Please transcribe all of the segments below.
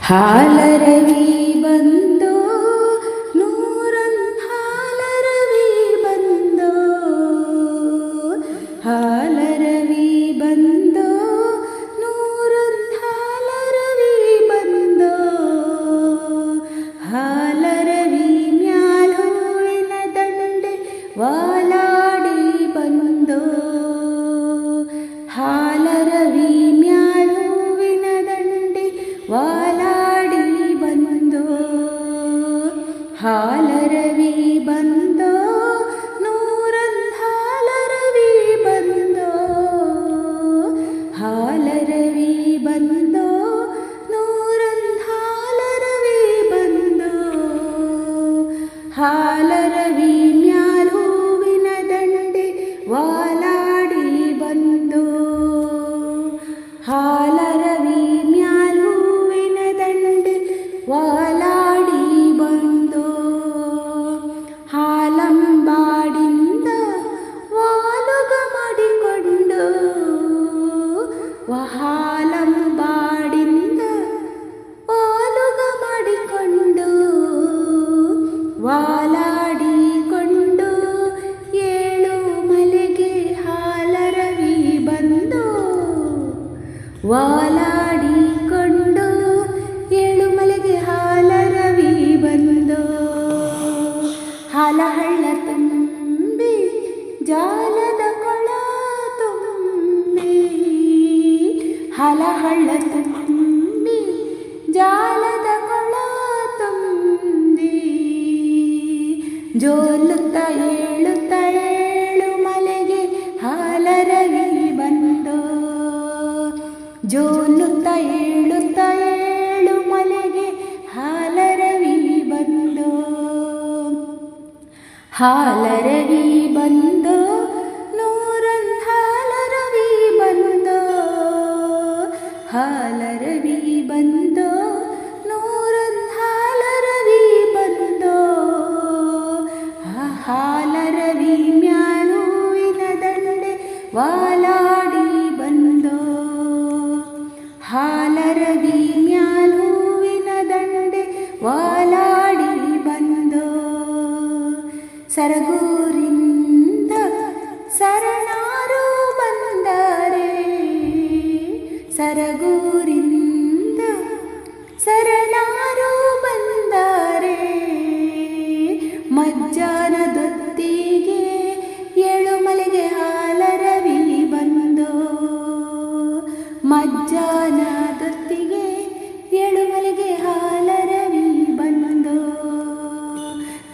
ಹಾಲರವಿ ಬಂದೋ ನೂರೊಂದು ಹಾಲರವಿ ಬಂದೋ, ಹಾಲರವಿ ಬಂದೋ ನೂರೊಂದು ಹಾಲರವಿ ಬಂದೋ, ಹಾಲರವಿ ಮ್ಯಾಲ್ ಹೂವಿನ ದಂಡೆ ವಾಲಾಡಿ ಬಂದೋ, ಹಾಲರವಿ ಮ್ಯಾಲ್ ಹೂವಿನ ದಂಡೆ ವಾಲಾಡಿ ಬಂದೋ, ಹಾಲರವಿ ಬಂದೋ ನೂರೊಂದು ಹಾಲರವಿ ಬಂದೋ, ಹಾಲರವಿ ಬಂದೋ ನೂರೊಂದು ಹಾಲರವಿ ಬಂದೋ, ಹಾಲರವಿ ಮ್ಯಾಲ್ ಹೂವಿನ ದಂಡೆ ವಾಲಾಡಿ ಬಂದೋ, ಹಾಲರವಿ ಮ್ಯಾಲ್ ಹೂವಿನ ದಂಡೆ ವಾಲಾಡಿ ಬಂದೋ, ಹಾಲಂಬಾಡಿಂದ ವಾಲುಗ ಮಾಡಿಕೊಂಡು, ಹಾಲಂಬಾಡಿಂದ ವಾಲುಗ ಮಾಡಿಕೊಂಡು, ವಾಲಾಡಿಕೊಂಡು ಏಳು ಮಲೆಗೆ ಹಾಲರವಿ ಬಂದೋ, ವಾಲಾಡಿಕೊಂಡು ಏಳು ಮಲೆಗೆ ಹಾಲರವಿ ಬಂದೋ, ಹಾಲಹಳ್ಳ ತುಂಬಿ ಜಾಲದ ಕೊಳ ತುಂಬಿ, ಹಾಲಹಳ್ಳ ತುಂಬಿ ಜಾಲದ ಕೊಳ ತುಂಬಿ, ಜೋಲುತ್ತ ಏಳುತ್ತ ಏಳು ಮಲೆಗೆ ಹಾಲರವಿ ಬಂದೋ, ಜೋಲುತ್ತ ಏಳುತ್ತ ಏಳು ಮಲೆಗೆ ಹಾಲರವಿ ಬಂದೋ, ಹಾಲರವಿ ಬಂದೋ ನೂರೊಂದು ಹಾಲರವಿ ಬಂದೋ, ಹಾಲರವಿ ಬಂದೋ ನೂರೊಂದು ಹಾಲರವಿ ಬಂದೋ, ಹಾಲರವಿ ಮ್ಯಾಲ್ ಹೂವಿನ ದಂಡೆ ವಾಲಾಡಿ ಬಂದೋ, ಹಾಲರವಿ ಮ್ಯಾಲ್ ಹೂವಿನ ದಂಡೆ ವಾಲಾಡಿ ಬಂದೋ, ಸರಗೂರಿಂದ ಶರಣಾರು ಬಂದರೆ, ಸರಗೂರಿಂದ ಶರಣಾರು ಬಂದರೆ, ಮಜ್ಜಾನದೊತ್ತಿಗೆ ಏಳು ಮಲೆಗೆ ಹಾಲರವಿ ಬಂದೋ, ಮಜ್ಜಾನದೊತ್ತಿಗೆ ಏಳು ಮಲೆಗೆ ಹಾಲರವಿ ಬಂದೋ,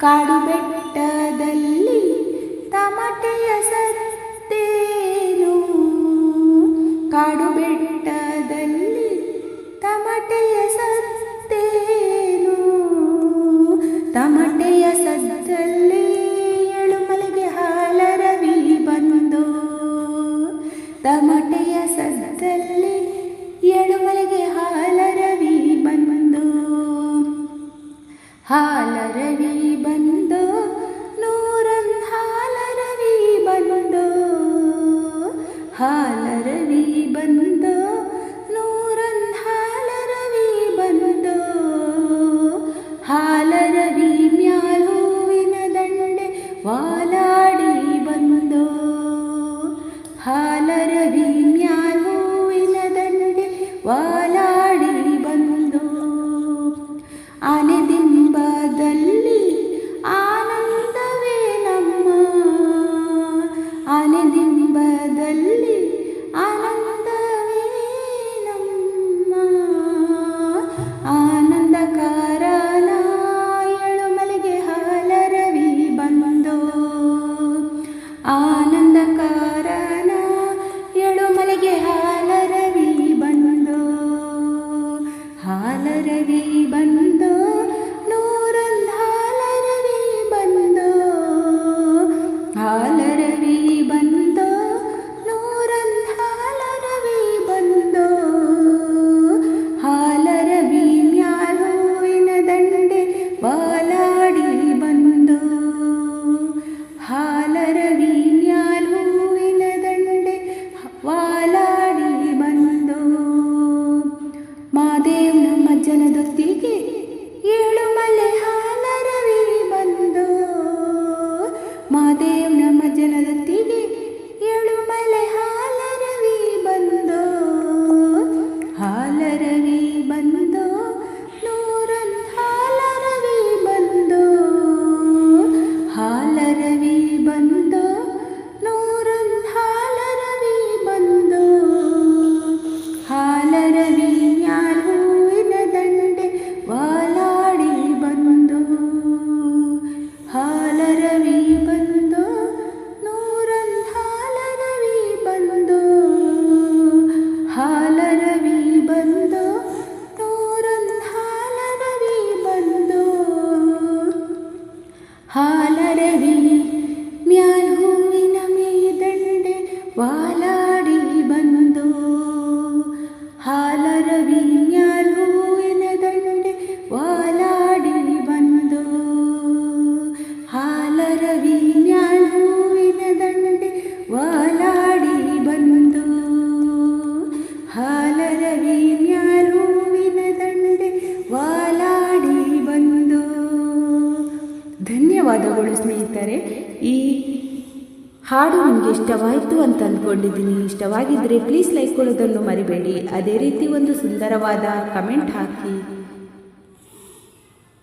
ಕಾಡು ಬೆಟ್ಟದಲ್ಲಿ ತಮಟೆಯ ಸತ್ತೇನು, ಕಾಡು ಬೆಟ್ಟದಲ್ಲಿ ತಮಟೆಯ ಸತ್ತೇನು, ತಮಟೆಯ ಸದ್ದಲ್ಲಿ ಏಳು ಮಲೆಗೆ ಹಾಲರವಿ ಬಂದೋ, ತಮಟೆಯ ಸದ್ದಲ್ಲಿ ಏಳು ಮಲೆಗೆ ಹಾಲರವಿ ಬಂದೋ, ಹಾಲರವಿ ಬಂದೋ ನೂರೊಂದು ಹಾಲರವಿ ಬಂದೋ, ಹಾಲರವಿ ಬಂದೋ ನೂರೊಂದು ಹಾಲರವಿ ಬಂದೋ, ಹಾಲರವಿ ಮ್ಯಾಲ್ ಹೂವಿನ ದಂಡೆ ವಾಲಾಡಿ ಬಂದೋ, ಹಾಲರವಿ ಮ್ಯಾಲ್ ಹೂವಿನ ದಂಡೆ ವಾಲಾಡಿ ಬಂದೋ, ಆನೆದಿಂಬದಲ್ಲಿ ಆನಂದವೇ ನಮ್ಮ, ಆನೆದಿಂಬದಲ್ಲಿ ಆನಂದವೇ ನಮ್ಮ, ಆನಂದ ಕಾರಣ ಏಳು ಮಲೆಗೆ ಹಾಲರವಿ ಬಂದೋ, ಆನಂದ ಕಾರಣ ಏಳು ಮಲೆಗೆ ಹಾಲರವಿ ಬಂದೋ, ಹಾಲರವಿ ಬಂದೋ ನೂರೊಂದು ಹಾಲರವಿ ಬಂದೋ, ಹಾಲರವಿ ಬಂದೋ ನೂರೊಂದು ಹಾಲರವಿ ಬಂದೋ, ಹಾಲರವಿ ಮ್ಯಾಲ್ ಹೂವಿನ ದಂಡೆ ವಾಲಾಡಿ ಬಂದೋ, ಹಾಲರವಿ ಮ್ಯಾಲ್ ಹೂವಿನ ದಂಡೆ ವಾಲಾಡಿ ಬಂದೋ, ಮಾದೇವನ ಮಜ್ಜನದ ಹಾಡು ನಿಮಗೆ ಇಷ್ಟವಾಯಿತು ಅಂತ ಅಂದ್ಕೊಂಡಿದ್ದೀನಿ. ಇಷ್ಟವಾಗಿದ್ದರೆ ಪ್ಲೀಸ್ ಲೈಕ್ ಕೊಡೋದನ್ನು ಮರಿಬೇಡಿ. ಅದೇ ರೀತಿ ಒಂದು ಸುಂದರವಾದ ಕಮೆಂಟ್ ಹಾಕಿ.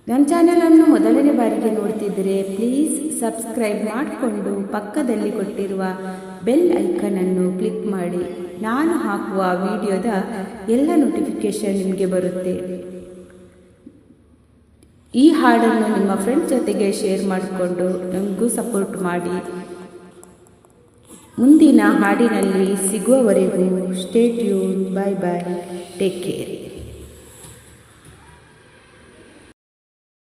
ನನ್ನ ಚಾನಲನ್ನು ಮೊದಲನೇ ಬಾರಿಗೆ ನೋಡ್ತಿದ್ದರೆ ಪ್ಲೀಸ್ ಸಬ್ಸ್ಕ್ರೈಬ್ ಮಾಡಿಕೊಂಡು ಪಕ್ಕದಲ್ಲಿ ಕೊಟ್ಟಿರುವ ಬೆಲ್ ಐಕನನ್ನು ಕ್ಲಿಕ್ ಮಾಡಿ. ನಾನು ಹಾಕುವ ವಿಡಿಯೋದ ಎಲ್ಲ ನೋಟಿಫಿಕೇಷನ್ ನಿಮಗೆ ಬರುತ್ತೆ. ಈ ಹಾಡನ್ನು ನಿಮ್ಮ ಫ್ರೆಂಡ್ಸ್ ಜೊತೆಗೆ ಶೇರ್ ಮಾಡಿಕೊಂಡು ನಮಗೂ ಸಪೋರ್ಟ್ ಮಾಡಿ. ಮುಂದಿನ ಹಾಡಿನಲ್ಲಿ ಸಿಗುವವರೆಗೂ ಸ್ಟೇ ಟ್ಯೂನ್. ಬಾಯ್ ಬಾಯ್, ಟೇಕ್ ಕೇರ್.